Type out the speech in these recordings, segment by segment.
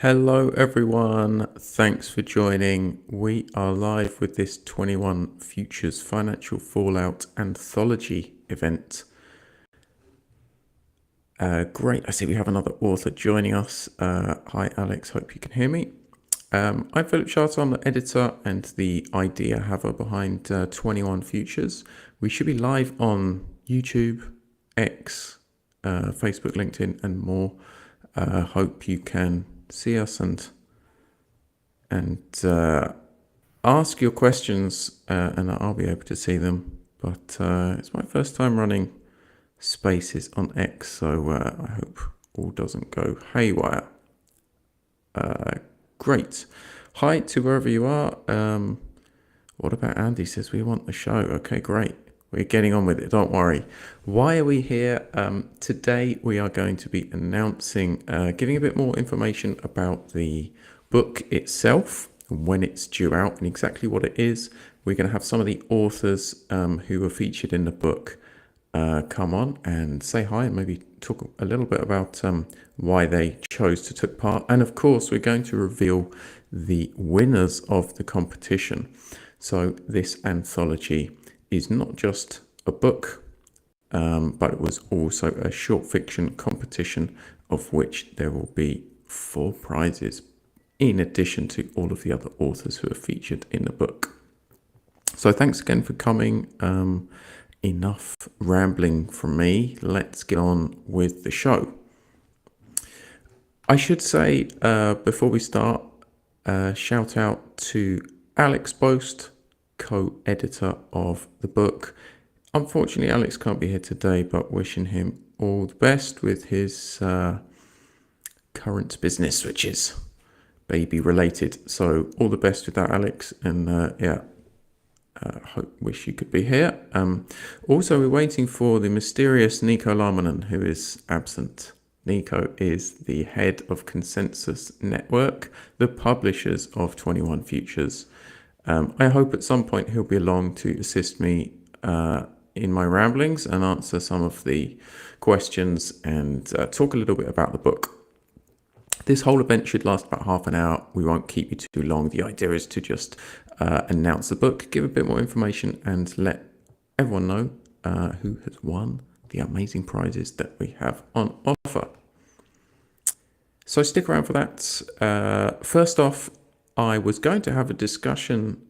Hello, everyone. Thanks for joining. We are live with this 21 Futures Financial Fallout Anthology event. Great. I see we have another author joining us. Hi, Alex. Hope you can hear me. I'm Philip Charter. I'm the editor and the idea haver behind 21 Futures. We should be live on YouTube, X, Facebook, LinkedIn, and more. Hope you can see us and ask your questions, and I'll be able to see them. But it's my first time running Spaces on X, so I hope all doesn't go haywire. Great. Hi to wherever you are. What about Andy? Says we want the show. Okay, great. We're getting on with it. Don't worry. Why are we here? Today we are going to be announcing, giving a bit more information about the book itself, when it's due out and exactly what it is. We're going to have some of the authors who were featured in the book come on and say hi and maybe talk a little bit about why they chose to take part. And of course, we're going to reveal the winners of the competition. So this anthology is not just a book, but it was also a short fiction competition, of which there will be 4 prizes in addition to all of the other authors who are featured in the book. So thanks again for coming. Enough rambling from me. Let's get on with the show. I should say, before we start, shout out to Alex Boast, co-editor of the book. Unfortunately, Alex can't be here today, but wishing him all the best with his current business, which is baby related. So all the best with that, Alex. And wish you could be here. Also, we're waiting for the mysterious Nico Larmanen, who is absent. Nico is the head of Consensus Network, the publishers of 21 Futures. I hope at some point he'll be along to assist me in my ramblings and answer some of the questions and talk a little bit about the book. This whole event should last about half an hour. We won't keep you too long. The idea is to just announce the book, give a bit more information, and let everyone know who has won the amazing prizes that we have on offer. So stick around for that. First off, I was going to have a discussion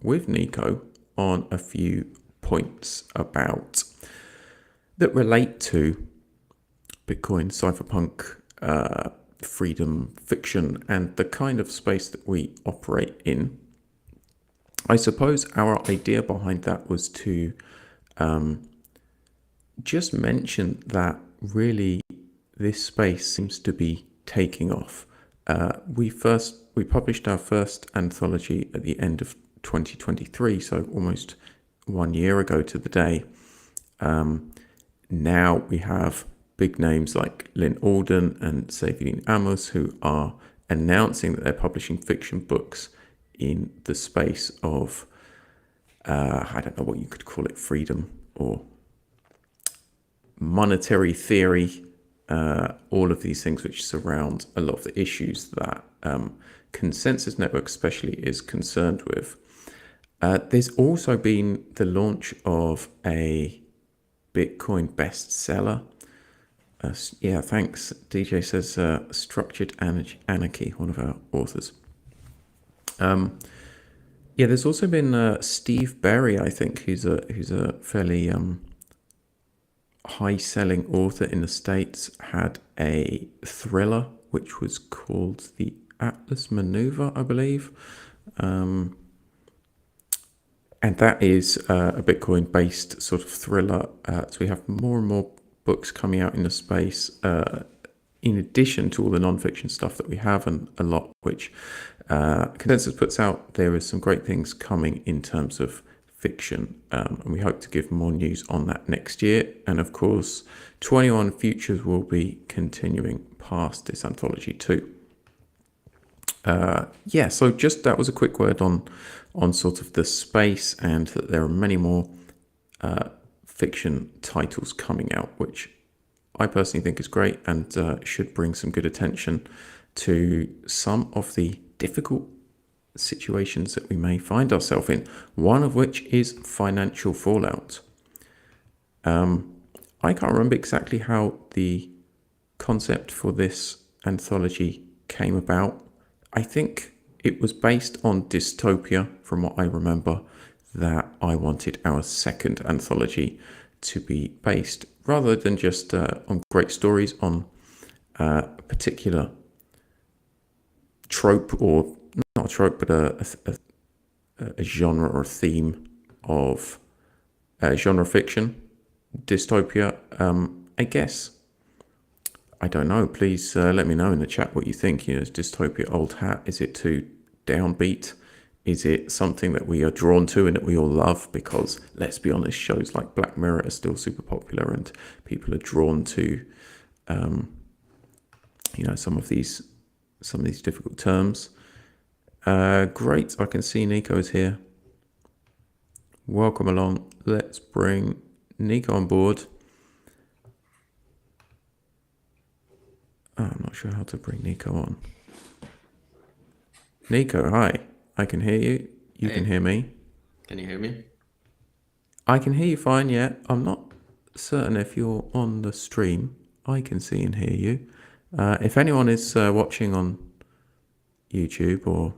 with Nico on a few points about that relate to Bitcoin, cypherpunk, freedom, fiction, and the kind of space that we operate in. I suppose our idea behind that was to just mention that really this space seems to be taking off. We published our first anthology at the end of 2023, so almost 1 year ago to the day. Now we have big names like Lynn Alden and Saveline Amos who are announcing that they're publishing fiction books in the space of, I don't know what you could call it, freedom or monetary theory, all of these things which surround a lot of the issues that Consensus Network especially is concerned with. There's also been the launch of a Bitcoin bestseller. Yeah, thanks. DJ says Structured Anarchy, one of our authors. Yeah, there's also been Steve Berry, I think, who's a fairly high-selling author in the States, had a thriller which was called The Atlas Maneuver, I believe. And that is a Bitcoin-based sort of thriller. So we have more and more books coming out in the space, in addition to all the non-fiction stuff that we have, and a lot which Consensus puts out. There is some great things coming in terms of fiction, and we hope to give more news on that next year. And of course, 21 Futures will be continuing past this anthology too. Yeah, so just that was a quick word on sort of the space, and that there are many more fiction titles coming out, which I personally think is great and should bring some good attention to some of the difficult situations that we may find ourselves in, one of which is financial fallout. I can't remember exactly how the concept for this anthology came about. I think it was based on dystopia, from what I remember, that I wanted our second anthology to be based, rather than just on great stories, on a particular trope, or not a trope, but a genre or a theme of genre fiction, dystopia. I guess, I don't know. Please let me know in the chat what you think. Is dystopia old hat? Is it too downbeat? Is it something that we are drawn to and that we all love? Because let's be honest, shows like Black Mirror are still super popular, and people are drawn to, some of these difficult terms. Great, I can see Nico's here. Welcome along. Let's bring Nico on board. I'm not sure how to bring Nico on. Nico, hi. I can hear you. You can hear me. Can you hear me? I can hear you fine, yeah. I'm not certain if you're on the stream. I can see and hear you. If anyone is watching on YouTube or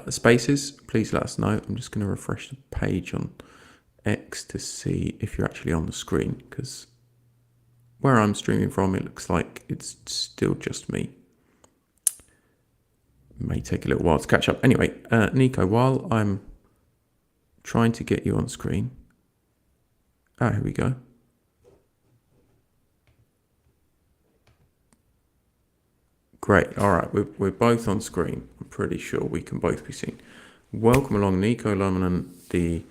Spaces, please let us know. I'm just going to refresh the page on X to see if you're actually on the screen, because where I'm streaming from, it looks like it's still just me. May take a little while to catch up. Anyway, Nico, while I'm trying to get you on screen. Here we go. Great. All right, we're both on screen. I'm pretty sure we can both be seen. Welcome along, Nico Lomanen, the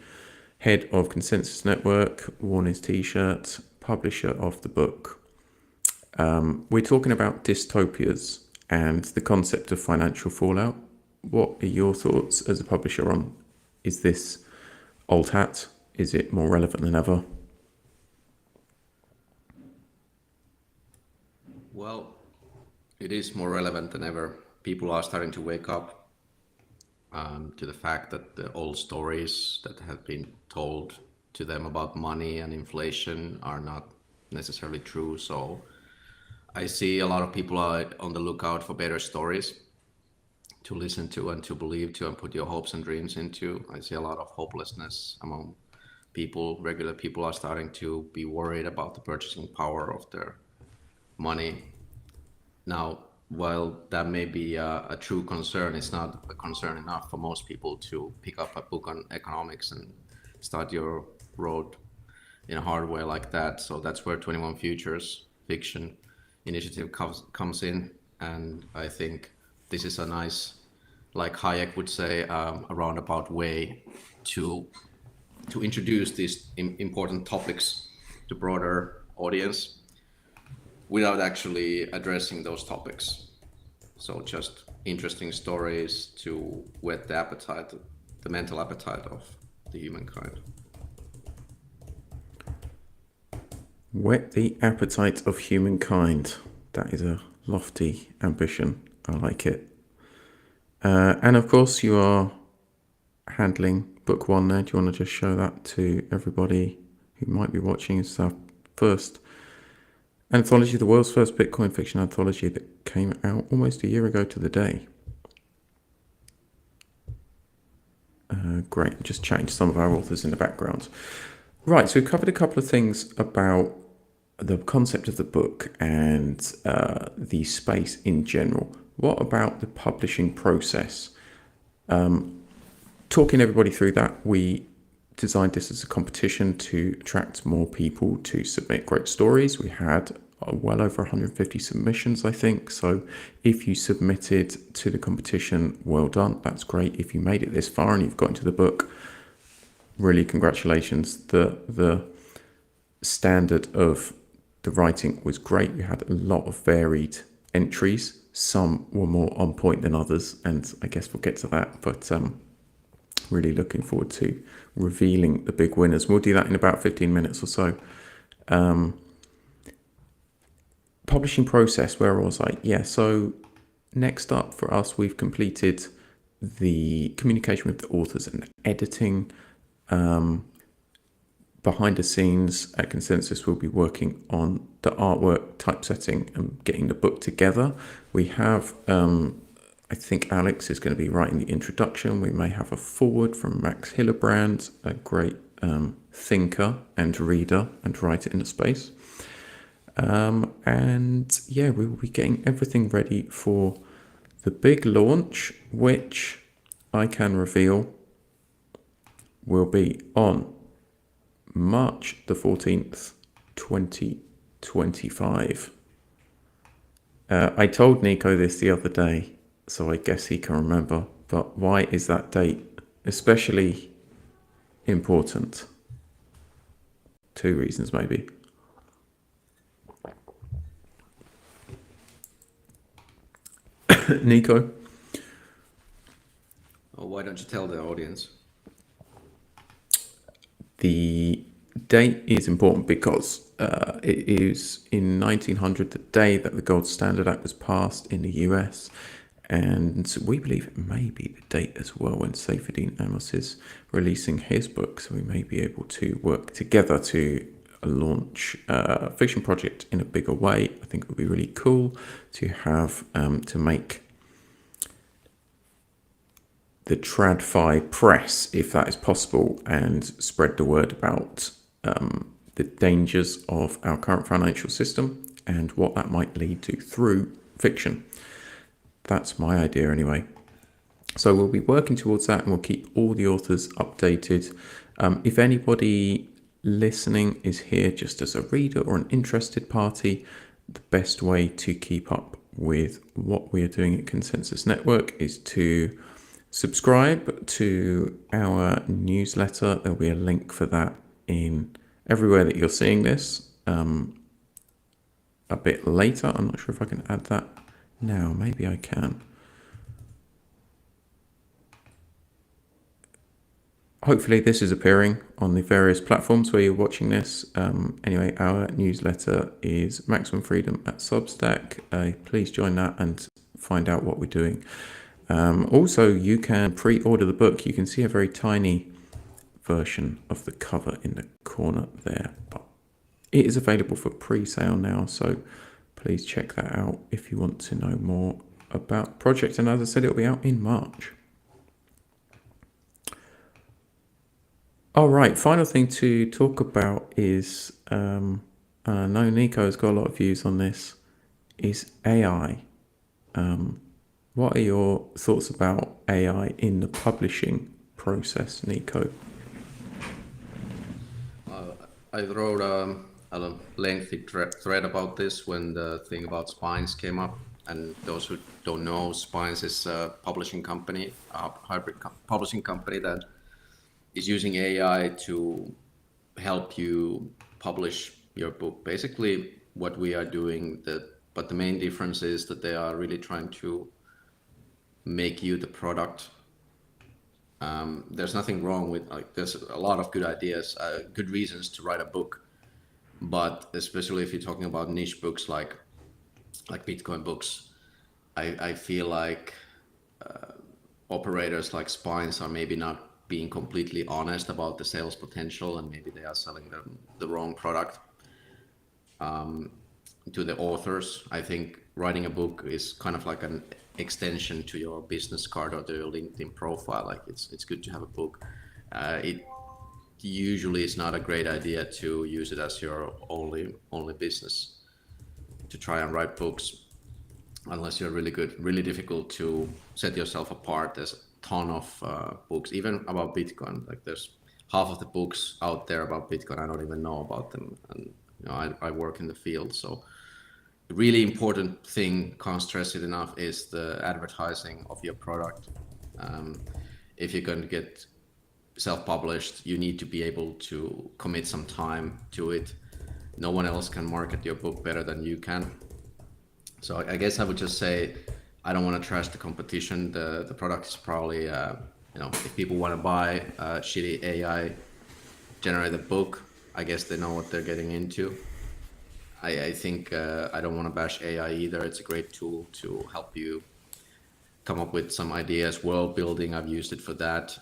head of Consensus Network, worn his t-shirt, publisher of the book. We're talking about dystopias and the concept of financial fallout. What are your thoughts as a publisher on, is this old hat? Is it more relevant than ever? Well, it is more relevant than ever. People are starting to wake up to the fact that the old stories that have been told to them about money and inflation are not necessarily true. So I see a lot of people are on the lookout for better stories to listen to and to believe to and put your hopes and dreams into. I see a lot of hopelessness among people. Regular people are starting to be worried about the purchasing power of their money. Now, while that may be a true concern, it's not a concern enough for most people to pick up a book on economics and start your road in a hard way like that. So that's where 21 Futures fiction initiative comes in. And I think this is a nice, like Hayek would say, a roundabout way to introduce these important topics to broader audience without actually addressing those topics. So just interesting stories to whet the appetite, the mental appetite of the humankind. Whet the appetite of humankind. That is a lofty ambition. I like it. And of course, you are handling book one there. Do you want to just show that to everybody who might be watching? It's our first anthology, the world's first Bitcoin fiction anthology that came out almost a year ago to the day. Great, just chatting to some of our authors in the background. Right, so we've covered a couple of things about the concept of the book and the space in general. What about the publishing process? Talking everybody through that, we designed this as a competition to attract more people to submit great stories. We had well over 150 submissions, I think. So if you submitted to the competition, well done. That's great. If you made it this far and you've got into the book, really congratulations. The standard of the writing was great. We had a lot of varied entries. Some were more on point than others, and I guess we'll get to that. But really looking forward to revealing the big winners. We'll do that in about 15 minutes or so. publishing process, where I was like, yeah, so next up for us, we've completed the communication with the authors and editing. Behind the scenes at Consensus, we'll be working on the artwork, typesetting, and getting the book together. We have, I think Alex is going to be writing the introduction. We may have a foreword from Max Hillebrand, a great thinker and reader and writer in the space. And yeah, we will be getting everything ready for the big launch, which I can reveal will be on March the 14th, 2025. I told Nico this the other day, so I guess he can remember. But why is that date especially important? 2 reasons, maybe. Nico? Why don't you tell the audience? The date is important because it is in 1900, the day that the Gold Standard Act was passed in the US. And we believe it may be the date as well when Seyfried Amos is releasing his book. So we may be able to work together to launch a fiction project in a bigger way. I think it would be really cool to have to make the TradFi press, if that is possible, and spread the word about the dangers of our current financial system and what that might lead to through fiction. That's my idea anyway. So we'll be working towards that, and we'll keep all the authors updated. If anybody listening is here just as a reader or an interested party, the best way to keep up with what we are doing at Consensus Network is to subscribe to our newsletter. There'll be a link for that in everywhere that you're seeing this a bit later. I'm not sure if I can add that now. Maybe I can. Hopefully this is appearing on the various platforms where you're watching this. Anyway, our newsletter is Maximum Freedom at Substack. Please join that and find out what we're doing. Also, you can pre-order the book. You can see a very tiny version of the cover in the corner there, but it is available for pre-sale now, so please check that out if you want to know more about the project. And as I said, it'll be out in March. All right, final thing to talk about is, and I know Nico's got a lot of views on this, is AI. What are your thoughts about AI in the publishing process, Nico? I wrote a lengthy thread about this when the thing about Spines came up. And those who don't know, Spines is a publishing company, a hybrid publishing company that is using AI to help you publish your book. Basically, what we are doing, but the main difference is that they are really trying to make you the product. There's nothing wrong with, like, there's a lot of good ideas, good reasons to write a book, but especially if you're talking about niche books like Bitcoin books, I feel like operators like Spines are maybe not being completely honest about the sales potential, and maybe they are selling the wrong product to the authors. I think writing a book is kind of like an extension to your business card or to your LinkedIn profile. Like it's good to have a book. It usually is not a great idea to use it as your only business, to try and write books, unless you're really good. Really difficult to set yourself apart. There's a ton of books, even about Bitcoin. Like there's half of the books out there about Bitcoin I don't even know about them, and I work in the field, so the really important thing, can't stress it enough, is the advertising of your product. If you're going to get self-published, you need to be able to commit some time to it. No one else can market your book better than you can. So I guess I would just say, I don't want to trash the competition. The product is probably, if people want to buy a shitty AI generated book, I guess they know what they're getting into. I think I don't want to bash AI either. It's a great tool to help you come up with some ideas, world building. I've used it for that,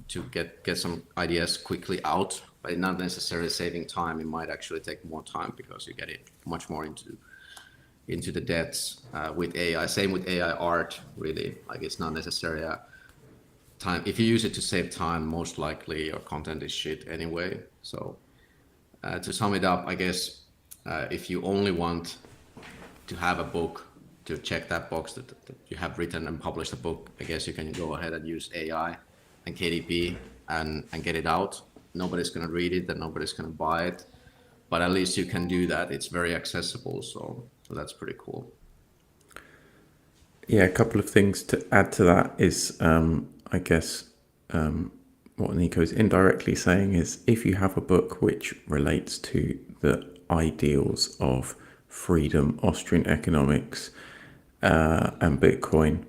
to get some ideas quickly out, but not necessarily saving time. It might actually take more time because you get it much more into the depths with AI. Same with AI art, really. Like it's not necessarily a time. If you use it to save time, most likely your content is shit anyway. So to sum it up, I guess if you only want to have a book to check that box that you have written and published a book, I guess you can go ahead and use AI and KDP and get it out. Nobody's going to read it and nobody's going to buy it, but at least you can do that. It's very accessible, so that's pretty cool. Yeah, a couple of things to add to that is, I guess, what Nico is indirectly saying is if you have a book which relates to the ideals of freedom, Austrian economics, and Bitcoin,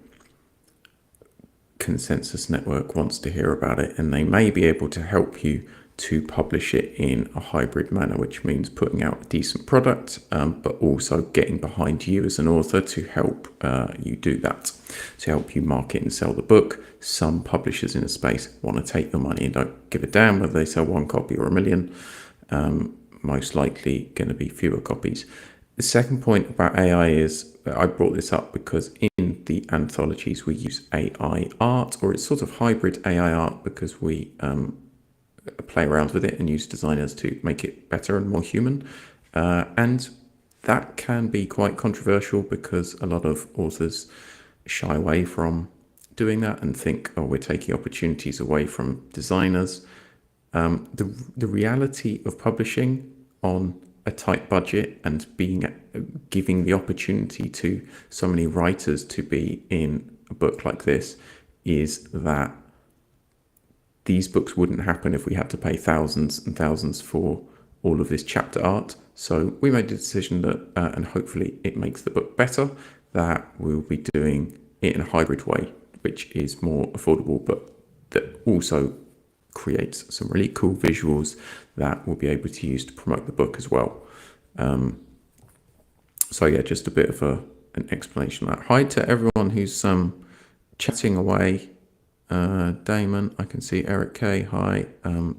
Consensus Network wants to hear about it, and they may be able to help you to publish it in a hybrid manner, which means putting out a decent product, but also getting behind you as an author to help you do that, to help you market and sell the book. Some publishers in the space want to take your money and don't give a damn whether they sell one copy or a million. Most likely going to be fewer copies. The second point about AI is, I brought this up because in the anthologies we use AI art, or it's sort of hybrid AI art, because we play around with it and use designers to make it better and more human. And that can be quite controversial because a lot of authors shy away from doing that and think, oh, we're taking opportunities away from designers. The reality of publishing on a tight budget and giving the opportunity to so many writers to be in a book like this is that these books wouldn't happen if we had to pay thousands and thousands for all of this chapter art. So we made the decision that, and hopefully it makes the book better, that we'll be doing it in a hybrid way, which is more affordable, but that also creates some really cool visuals that we'll be able to use to promote the book as well. So yeah, just a bit of an explanation of that. Hi to everyone who's chatting away. Damon, I can see Eric K. Hi.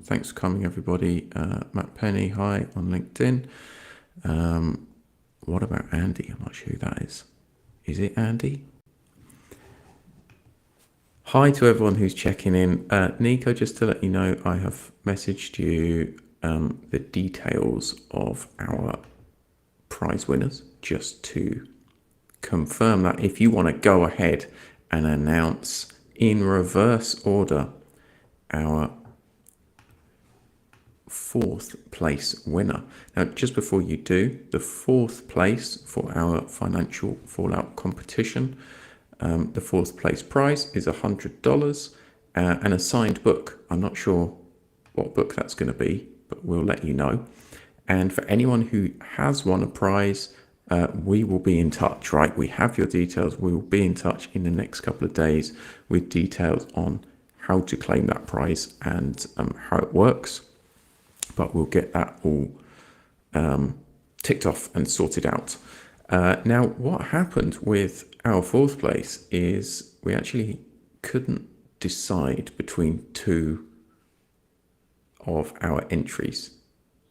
Thanks for coming, everybody. Matt Penny, hi on LinkedIn. What about Andy? I'm not sure who that is. Is it Andy? Hi to everyone who's checking in. Nico, just to let you know, I have messaged you the details of our prize winners, just to confirm that if you want to go ahead and announce in reverse order our fourth place winner. Now, just before you do, the fourth place for our financial fallout competition, the fourth place prize is $100 and a signed book. I'm not sure what book that's going to be, but we'll let you know. And for anyone who has won a prize, we will be in touch, right? We have your details. We will be in touch in the next couple of days with details on how to claim that prize and how it works. But we'll get that all ticked off and sorted out. Now, what happened with our fourth place is we actually couldn't decide between two of our entries.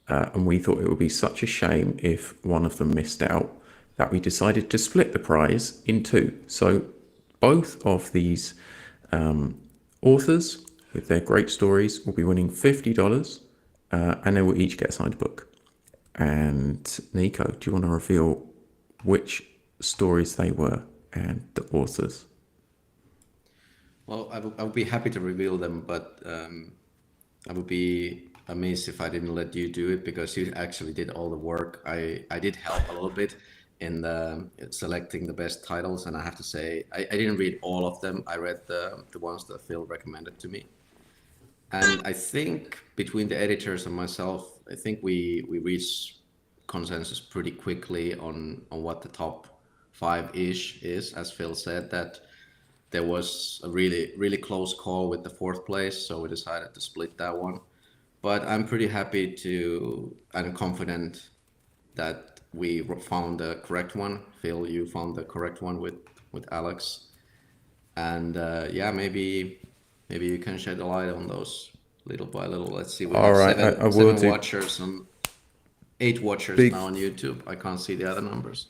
And we thought it would be such a shame if one of them missed out that we decided to split the prize in two. So both of these authors with their great stories will be winning $50, and they will each get a signed book. And Nico, do you want to reveal which stories they were and the authors? Well, I would be happy to reveal them, but I would be amazed if I didn't let you do it because you actually did all the work. I did help a little bit in selecting the best titles, and I have to say I didn't read all of them. I read the ones that Phil recommended to me, and I think between the editors and myself, I think we reached consensus pretty quickly on what the top five-ish is. As Phil said, that there was a really close call with the fourth place, so we decided to split that one. But I'm pretty happy to and confident that we found the correct one. Phil, you found the correct one with Alex, and yeah, maybe you can shed a light on those little by little. Let's see, we All have right, I will seven do. watchers and 8 watchers Big. now on YouTube. I can't see the other numbers.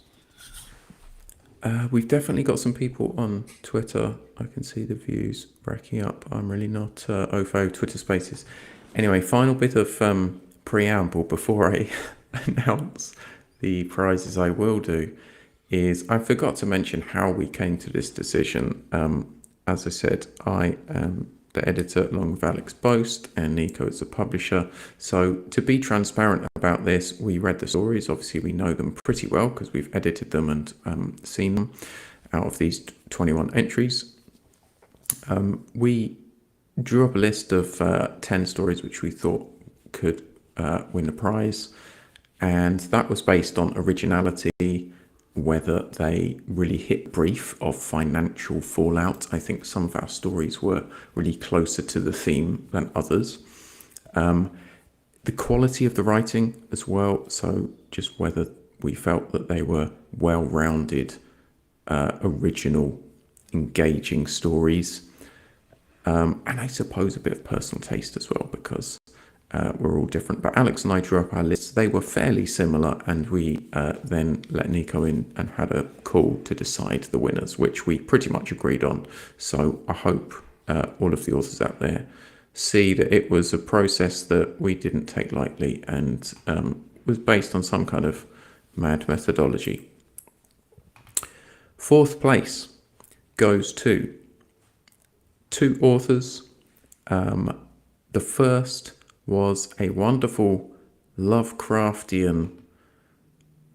We've definitely got some people on Twitter. I can see the views racking up. I'm really not au fait Twitter Spaces. Anyway, final bit of preamble before I announce the prizes I will do is I forgot to mention how we came to this decision. As I said, I am the editor along with Alex Boast and Nico is the publisher. So to be transparent about this, we read the stories. Obviously, we know them pretty well because we've edited them and seen them out of these 21 entries. We drew up a list of 10 stories which we thought could win the prize. And that was based on originality, whether they really hit brief of financial fallout. I think some of our stories were really closer to the theme than others. The quality of the writing as well, so just whether we felt that they were well-rounded, original, engaging stories. And I suppose a bit of personal taste as well, because we're all different. But Alex and I drew up our lists. They were fairly similar, and we then let Nico in and had a call to decide the winners, which we pretty much agreed on. So I hope all of the authors out there see that it was a process that we didn't take lightly and was based on some kind of mad methodology. 4th place goes to 2 authors. The first was a wonderful Lovecraftian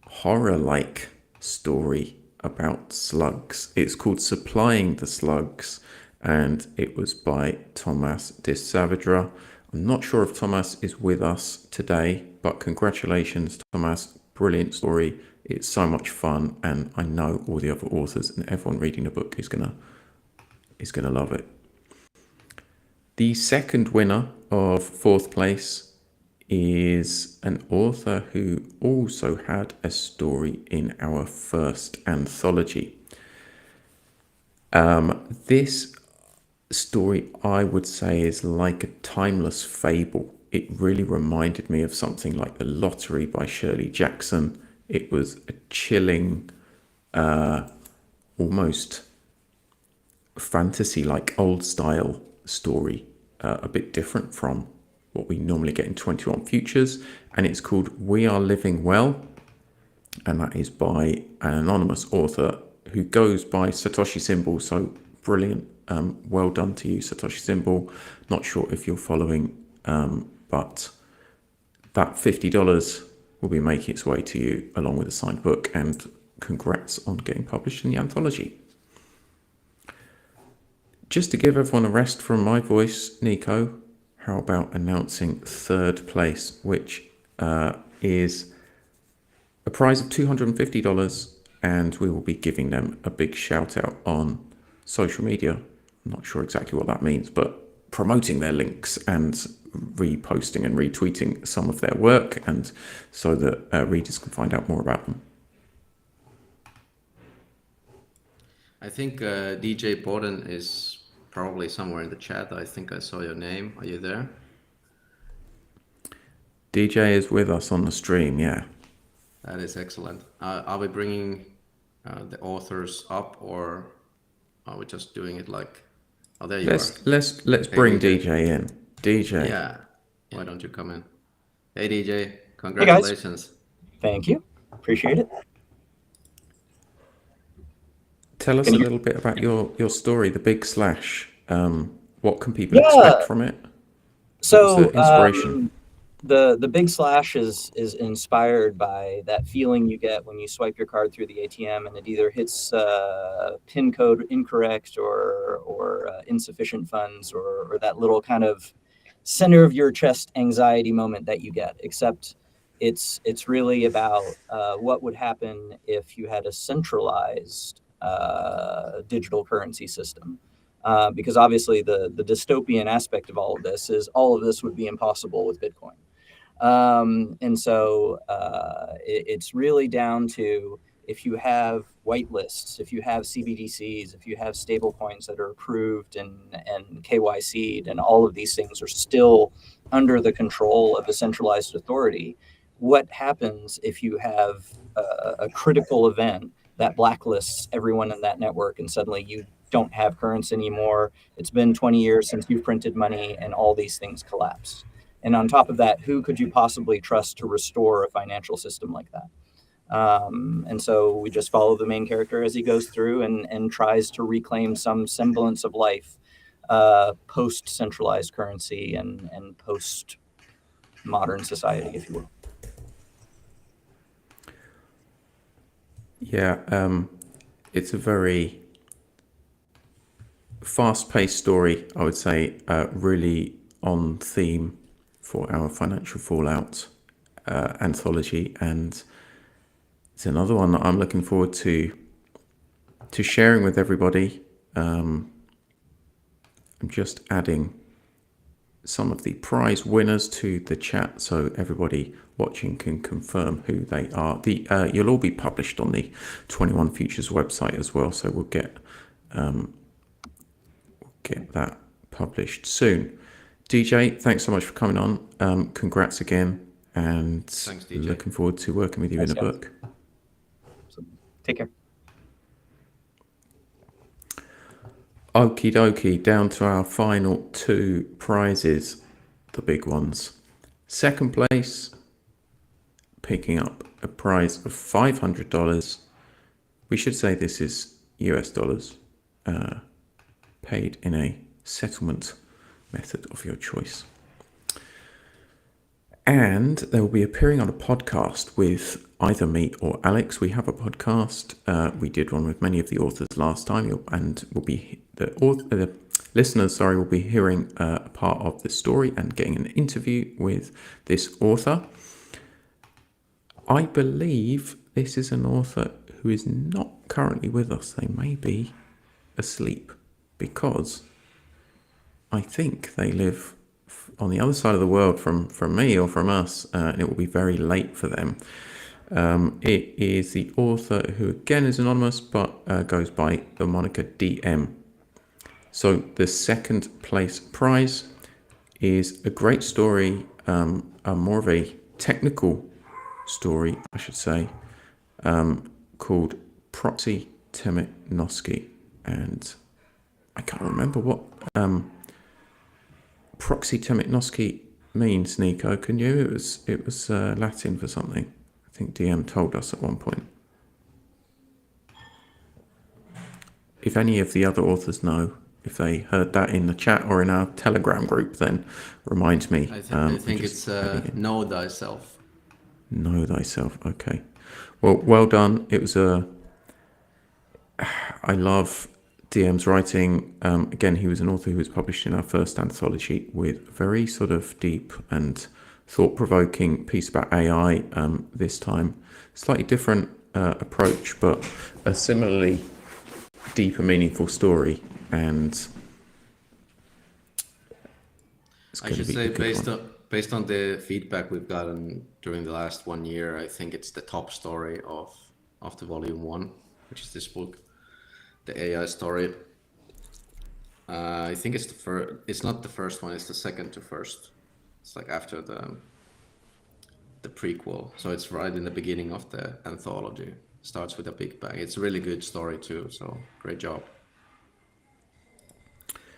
horror-like story about slugs. It's called Supplying the Slugs, and it was by Thomas de Saavedra. I'm not sure if Thomas is with us today, but congratulations, Thomas. Brilliant story. It's so much fun, and I know all the other authors and everyone reading the book is gonna love it. The second winner of 4th place is an author who also had a story in our first anthology. This story, I would say, is like a timeless fable. It really reminded me of something like The Lottery by Shirley Jackson. It was a chilling, almost fantasy-like old-style story, a bit different from what we normally get in 21 Futures, and it's called We Are Living Well, and that is by an anonymous author who goes by Satoshi Symbol. So brilliant, well done to you, Satoshi Symbol. Not sure if you're following, but that $50 will be making its way to you along with a signed book, and congrats on getting published in the anthology. Just to give everyone a rest from my voice, Nico, how about announcing 3rd place, which is a prize of $250, and we will be giving them a big shout out on social media. I'm not sure exactly what that means, but promoting their links and reposting and retweeting some of their work, and so that readers can find out more about them. I think DJ Borden is probably somewhere in the chat. I think I saw your name. Are you there? DJ is with us on the stream, yeah. That is excellent. Are we bringing the authors up, or are we just doing it like? Oh, there you are. Let's Hey, bring DJ. DJ in. DJ. Yeah. Why don't you come in? Hey, DJ. Hey, guys. Congratulations. Thank you. Appreciate it. Tell us Can a you- little bit about your story, The Big Slash. What can people expect from it? So What's the inspiration? the big slash is inspired by that feeling you get when you swipe your card through the ATM and it either hits PIN code incorrect or insufficient funds, or that little kind of center of your chest anxiety moment that you get. Except it's really about what would happen if you had a centralized digital currency system. Because obviously the dystopian aspect of all of this is all of this would be impossible with Bitcoin. And so it's really down to, if you have whitelists, if you have CBDCs, if you have stable coins that are approved and KYC'd, and all of these things are still under the control of a centralized authority, what happens if you have a critical event that blacklists everyone in that network, and suddenly you don't have currency anymore? It's been 20 years since you've printed money, and all these things collapse. And on top of that, who could you possibly trust to restore a financial system like that? And so we just follow the main character as he goes through and tries to reclaim some semblance of life post centralized currency and post modern society, if you will. Yeah, it's a very fast-paced story, I would say, really on theme for our financial fallout anthology, and it's another one that I'm looking forward to sharing with everybody. I'm just adding some of the prize winners to the chat so everybody watching can confirm who they are. You'll all be published on the 21 Futures website as well, so we'll get that published soon. DJ, thanks so much for coming on. Congrats again, and Thanks, DJ. Looking forward to working with you in a book. So, take care. Okie dokie, down to our final two prizes, the big ones. Second place, picking up a prize of $500. We should say this is US dollars, paid in a settlement method of your choice. And they will be appearing on a podcast with either me or Alex. We have a podcast. We did one with many of the authors last time, and will be the listeners, will be hearing a part of the story and getting an interview with this author. I believe this is an author who is not currently with us. They may be asleep, because I think they live on the other side of the world from me or from us, and it will be very late for them. It is the author who again is anonymous, but goes by the moniker DM. So the second place prize is a great story, more of a technical story, I should say, called Proxy Temetnosky, and I can't remember what Proxy Temetnosky means, Nico. Can you? It was Latin for something. I think DM told us at one point. If any of the other authors know, if they heard that in the chat or in our Telegram group, then remind me. I think it's Know Thyself. Know Thyself. Okay. Well done. It was I love DM's writing. Again, he was an author who was published in our first anthology with a very sort of deep and thought-provoking piece about AI. This time, slightly different approach, but a similarly deep and meaningful story. And I should say, based on the feedback we've gotten during the last 1 year, I think it's the top story of the volume 1, which is this book, the AI story. I think it's it's not the first one, it's the second to first. It's like after the prequel, so it's right in the beginning of the anthology. Starts with a big bang. It's a really good story too, so great job.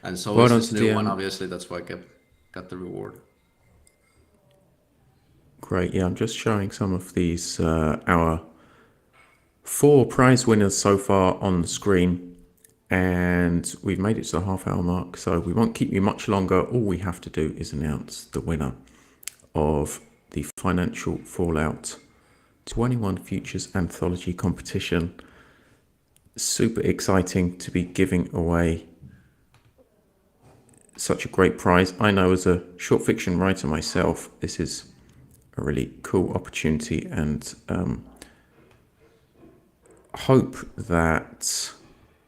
And so is this new one, obviously. That's why I got the reward. Great. Yeah, I'm just showing some of these, our 4 prize winners so far on the screen, and we've made it to the half-hour mark, so we won't keep you much longer. All we have to do is announce the winner of the Financial Fallout 21 Futures Anthology competition. Super exciting to be giving away such a great prize. I know, as a short fiction writer myself, this is a really cool opportunity, and hope that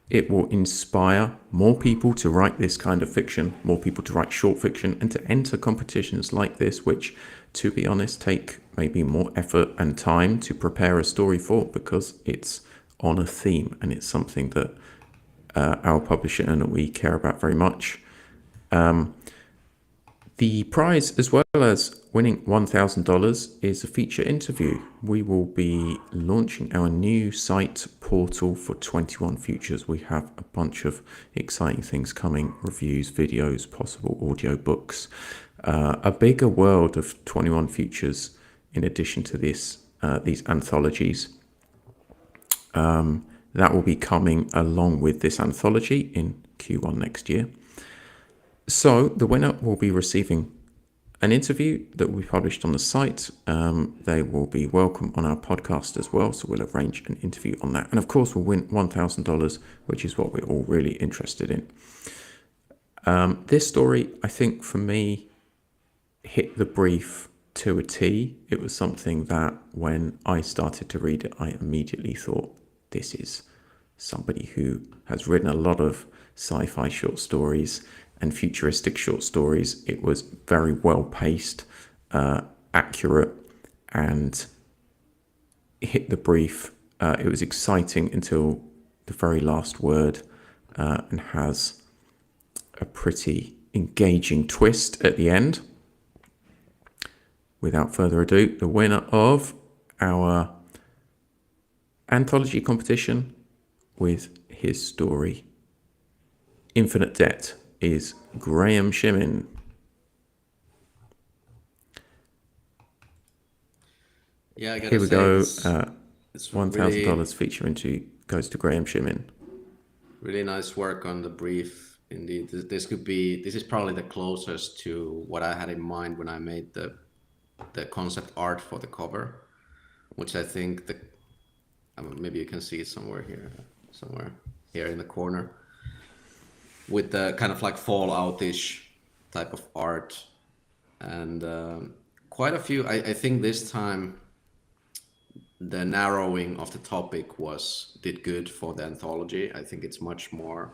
it will inspire more people to write this kind of fiction, more people to write short fiction, and to enter competitions like this, which, to be honest, take maybe more effort and time to prepare a story for, because it's on a theme and it's something that our publisher and we care about very much. The prize, as well as winning $1,000, is a feature interview. We will be launching our new site portal for 21 Futures. We have a bunch of exciting things coming: reviews, videos, possible audio books, a bigger world of 21 Futures in addition to these anthologies. That will be coming along with this anthology in Q1 next year. So the winner will be receiving an interview that we published on the site. They will be welcome on our podcast as well, so we'll arrange an interview on that. And of course, we'll win $1,000, which is what we're all really interested in. This story, I think, for me, hit the brief to a T. It was something that when I started to read it, I immediately thought, this is somebody who has written a lot of sci-fi short stories and futuristic short stories. It was very well paced, accurate, and hit the brief. It was exciting until the very last word, and has a pretty engaging twist at the end. Without further ado, the winner of our anthology competition with his story Infinite Debt is Graham Shimin. Yeah, I gotta Here we say, go. it's $1,000 really, feature goes to Graham Shimin. really nice work on the brief. Indeed, this is probably the closest to what I had in mind when I made the concept art for the cover, which I think maybe you can see it somewhere here in the corner, with the kind of like Fallout-ish type of art, and quite a few. I think this time the narrowing of the topic did good for the anthology. I think it's much more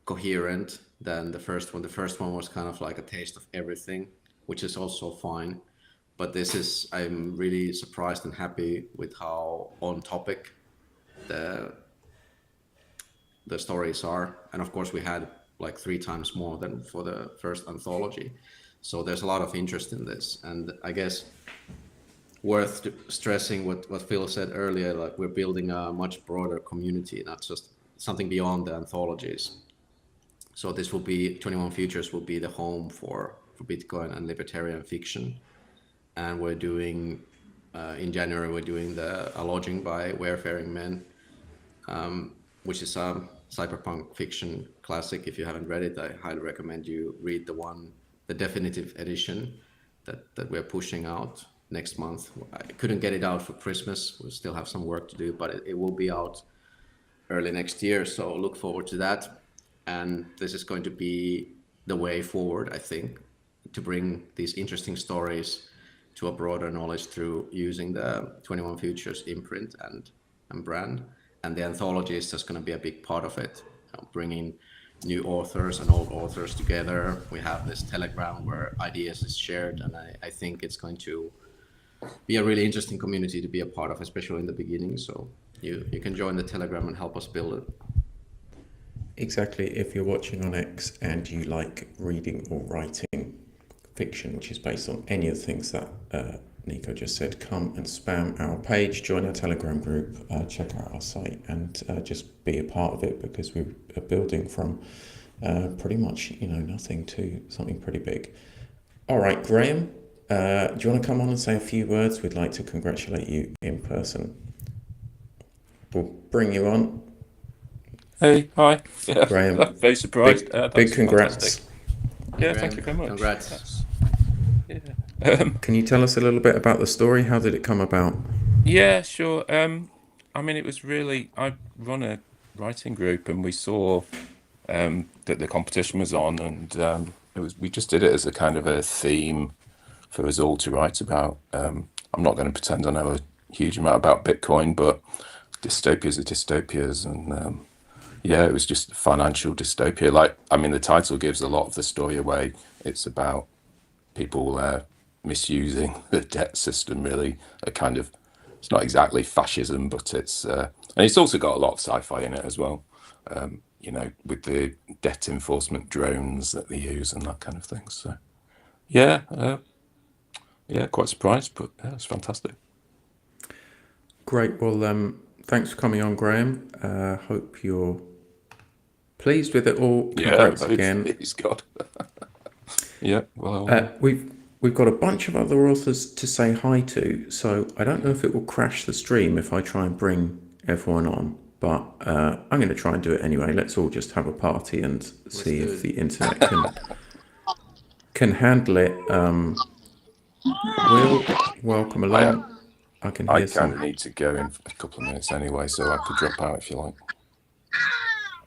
coherent than the first one. The first one was kind of like a taste of everything, which is also fine. But I'm really surprised and happy with how on topic the stories are. And of course, we had like 3 times more than for the first anthology. So there's a lot of interest in this. And I guess worth stressing what Phil said earlier, like we're building a much broader community, not just something beyond the anthologies. So 21 Futures will be the home for Bitcoin and libertarian fiction. And we're doing, in January, we're doing A Lodging by Wayfaring Men, which is a cyberpunk fiction classic. If you haven't read it, I highly recommend you read the definitive edition that we're pushing out next month. I couldn't get it out for Christmas. We still have some work to do, but it will be out early next year. So look forward to that. And this is going to be the way forward, I think, to bring these interesting stories to a broader knowledge through using the 21 Futures imprint and brand. And the anthology is just going to be a big part of it, bringing new authors and old authors together. We have this Telegram where ideas is shared, and I think it's going to be a really interesting community to be a part of, especially in the beginning. So you can join the Telegram and help us build it. Exactly. If you're watching on X and you like reading or writing fiction, which is based on any of the things that Nico just said, come and spam our page, join our Telegram group, check out our site, and just be a part of it, because we are building from pretty much nothing to something pretty big. All right, Graham, do you want to come on and say a few words? We'd like to congratulate you in person. We'll bring you on. Hey, hi. Yeah, Graham, I'm very surprised. big congrats. Fantastic. Yeah, thank you very much. Congrats. Can you tell us a little bit about the story? How did it come about? Yeah, sure. I mean, it was really, I run a writing group, and we saw that the competition was on, and we just did it as a kind of a theme for us all to write about. I'm not going to pretend I know a huge amount about Bitcoin, but dystopias are dystopias, and Yeah, it was just financial dystopia. Like, I mean, the title gives a lot of the story away. It's about people misusing the debt system, really. A kind of, it's not exactly fascism, but and it's also got a lot of sci-fi in it as well. You know, with the debt enforcement drones that they use and that kind of thing. So, yeah, yeah, quite surprised, but yeah, it's fantastic. Great. Well, thanks for coming on, Graham. Hope you're pleased with it all. Yeah, Congrats again. he's got. Yeah, well, We've got a bunch of other authors to say hi to, so I don't know if it will crash the stream if I try and bring everyone on, but I'm going to try and do it anyway. Let's all just have a party and see do if it. the internet can handle it. Will, welcome along. I can I hear kind of some. need to go in a couple of minutes anyway, so I could drop out if you like.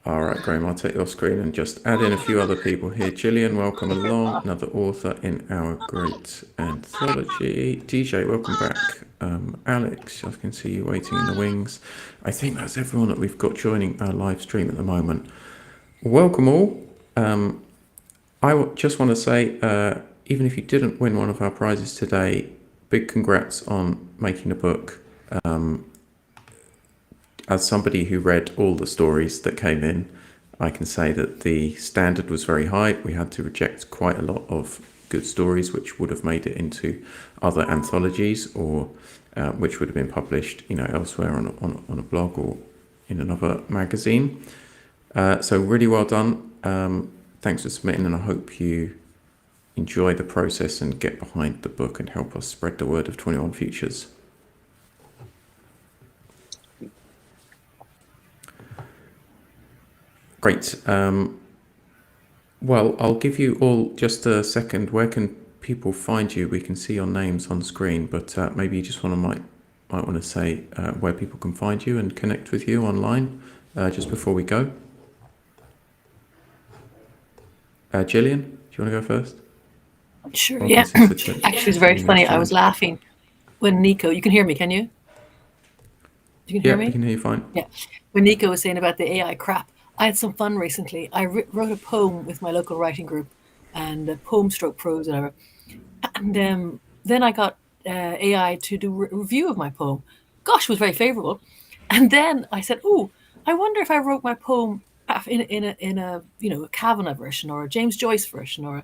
All right, Graham, I'll take your screen and just add in a few other people here. Gillian, welcome along. Another author in our great anthology. DJ, welcome back. Alex, I can see you waiting in the wings. I think that's everyone that we've got joining our live stream at the moment. Welcome all. Just want to say, even if you didn't win one of our prizes today, big congrats on making the book. As somebody who read all the stories that came in, I can say that the standard was very high. We had to reject quite a lot of good stories which would have made it into other anthologies or which would have been published, elsewhere on a blog or in another magazine. So really well done. Thanks for submitting, and I hope you enjoy the process and get behind the book and help us spread the word of 21 Futures. Great. Well, I'll give you all just a second. Where can people find you? We can see your names on screen, but maybe you just might want to say where people can find you and connect with you online just before we go. Gillian, do you want to go first? Sure, Oh, yeah. this is the Actually, it's very Gillian funny. has I was joined. laughing when Nico, you can hear me, can you? You can hear Yeah, me? we can hear you fine. Yeah. When Nico was saying about the AI crap, I had some fun recently. I wrote a poem with my local writing group and a poem stroke prose, whatever. And then I got AI to do a review of my poem. Gosh, it was very favorable. And then I said, "Oh, I wonder if I wrote my poem in a a Kavanagh version or a James Joyce version or a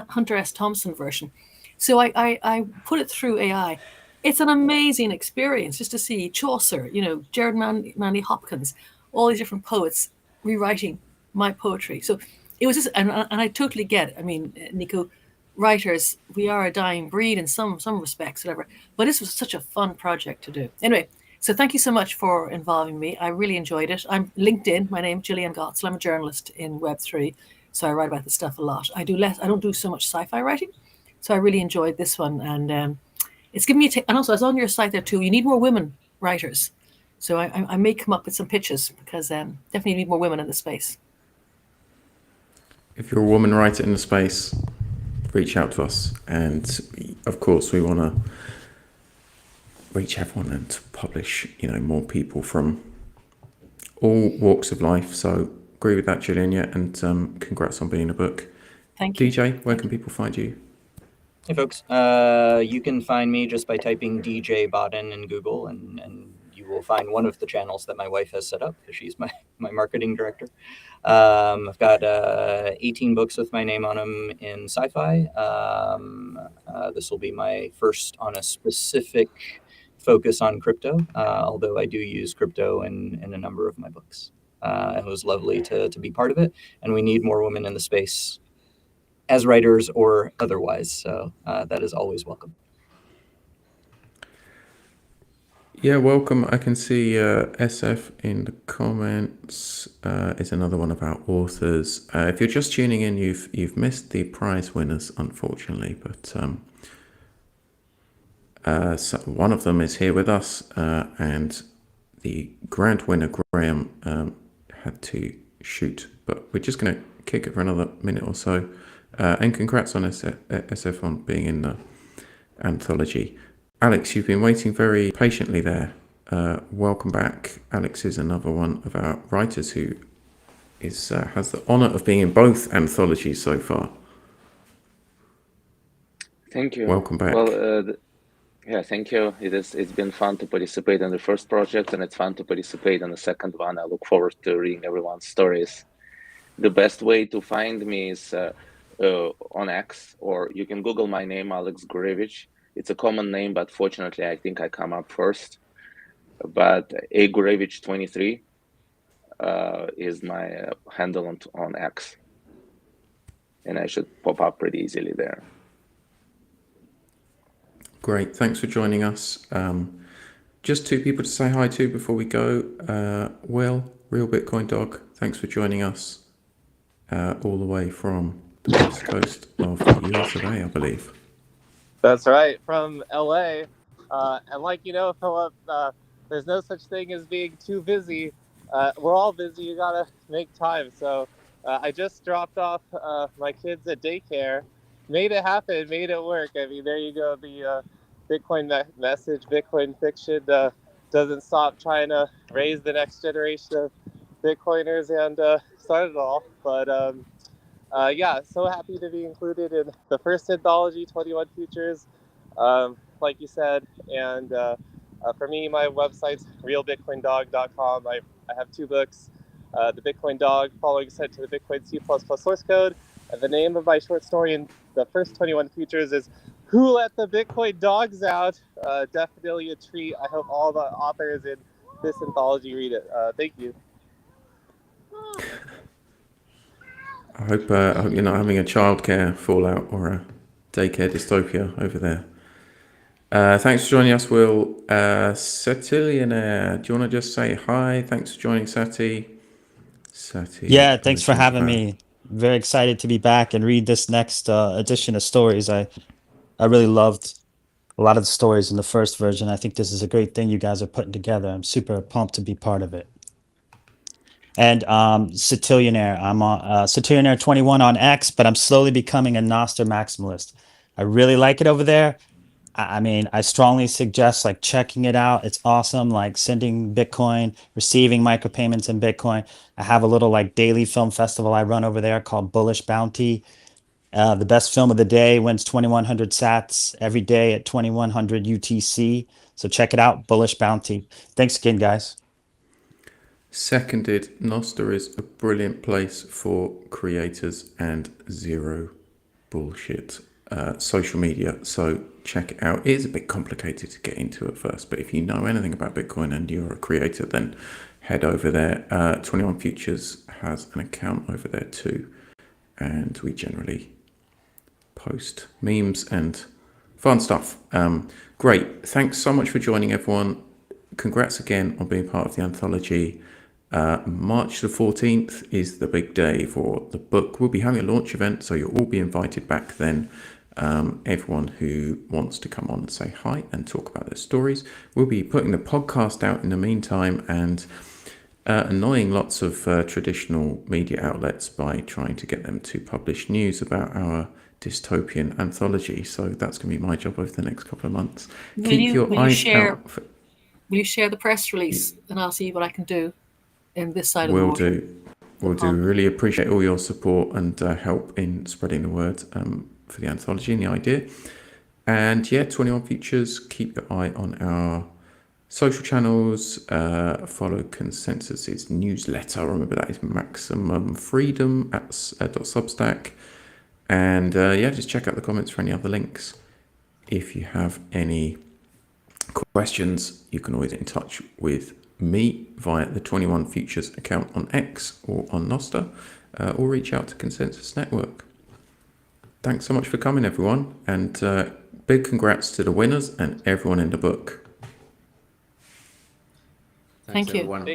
Hunter S. Thompson version." So I put it through AI. It's an amazing experience just to see Chaucer, Jared Manley Hopkins, all these different poets rewriting my poetry. So it was just, and I totally get it. I mean, Nico, writers, we are a dying breed in some respects, whatever. But this was such a fun project to do. Anyway, so thank you so much for involving me. I really enjoyed it. I'm LinkedIn. My name is Gillian Gottsel. I'm a journalist in Web3, so I write about this stuff a lot. I don't do so much sci-fi writing, so I really enjoyed this one, and it's given me and also I was on your site there too. You need more women writers, so I may come up with some pitches because definitely need more women in the space. If you're a woman writer in the space, reach out to us. And of course, we want to reach everyone and to publish, more people from all walks of life. So agree with that, Gillian. Yeah, and congrats on being a book. Thank you. DJ, where can people find you? Hey, folks. You can find me just by typing DJ Bodden in Google, and you will find one of the channels that my wife has set up because she's my marketing director. I've got 18 books with my name on them in sci-fi. This will be my first on a specific focus on crypto, although I do use crypto in a number of my books. It was lovely to be part of it, and we need more women in the space as writers or otherwise. So that is always welcome. Yeah, welcome. I can see SF in the comments is another one of our authors. If you're just tuning in, you've missed the prize winners, unfortunately, but so one of them is here with us, and the grand winner, Graham, had to shoot, but we're just going to kick it for another minute or so. And congrats on SF on being in the anthology. Alex, you've been waiting very patiently there. Welcome back. Alex is another one of our writers who has the honor of being in both anthologies so far. Thank you. Welcome back. Well, yeah, thank you. It's been fun to participate in the first project, and it's fun to participate in the second one. I look forward to reading everyone's stories. The best way to find me is on X, or you can Google my name, Alex Gurevich. It's a common name, but fortunately, I think I come up first. But A Gurevich 23 is my handle on X, and I should pop up pretty easily there. Great, thanks for joining us. Just two people to say hi to before we go. Will, Real Bitcoin Dog, thanks for joining us all the way from the west coast of the US of A, I believe. That's right, from LA. And like you know, Philip, there's no such thing as being too busy. We're all busy. You gotta make time. So I just dropped off my kids at daycare, made it happen, made it work. I mean, there you go. The Bitcoin message, Bitcoin fiction doesn't stop trying to raise the next generation of Bitcoiners and start it all. But yeah, so happy to be included in the first anthology, 21 Futures, like you said. And for me, my website's realbitcoindog.com. I have two books, The Bitcoin Dog, Following Set to the Bitcoin C++ Source Code. And the name of my short story in the first 21 Futures is Who Let the Bitcoin Dogs Out? Definitely a treat. I hope all the authors in this anthology read it. Thank you. I hope you're not having a childcare fallout or a daycare dystopia over there. Thanks for joining us, Will. Satillionaire, do you want to just say hi? Thanks for joining, Sati. Yeah, thanks for having me. Very excited to be back and read this next edition of stories. I really loved a lot of the stories in the first version. I think this is a great thing you guys are putting together. I'm super pumped to be part of it. And Satillionaire, I'm on Satillionaire 21 on X, but I'm slowly becoming a Noster maximalist. I really like it over there. I mean, I strongly suggest like checking it out. It's awesome. Like sending Bitcoin, receiving micropayments in Bitcoin. I have a little like daily film festival I run over there called Bullish Bounty. The best film of the day wins 2100 sats every day at 2100 UTC. So check it out, Bullish Bounty. Thanks again, guys. Seconded. Noster is a brilliant place for creators and zero bullshit social media. So check it out. It is a bit complicated to get into at first, but if you know anything about Bitcoin and you're a creator, then head over there. 21 Futures has an account over there too, and we generally post memes and fun stuff. Great. Thanks so much for joining, everyone. Congrats again on being part of the anthology. March the 14th is the big day for the book. We'll be having a launch event, so you'll all be invited back then. Everyone who wants to come on and say hi and talk about their stories. We'll be putting the podcast out in the meantime and annoying lots of traditional media outlets by trying to get them to publish news about our dystopian anthology. So that's going to be my job over the next couple of months. Keep your eyes out. Will you share the press release and I'll see what I can do in this side of the Will water? do. Will do. Really appreciate all your support and help in spreading the word for the anthology and the idea. And yeah, 21 Futures, keep your eye on our social channels, follow Consensus's newsletter. Remember that is Maximum Freedom at .substack. And yeah, just check out the comments for any other links. If you have any questions, you can always get in touch with me via the 21 Futures account on X or on Noster, or reach out to Consensus Network. Thanks so much for coming, everyone, and big congrats to the winners and everyone in the book. Thank you. Everyone.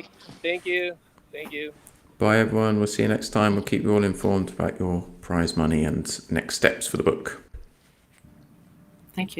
Thank you. Thank you. Bye, everyone. We'll see you next time. We'll keep you all informed about your prize money and next steps for the book. Thank you.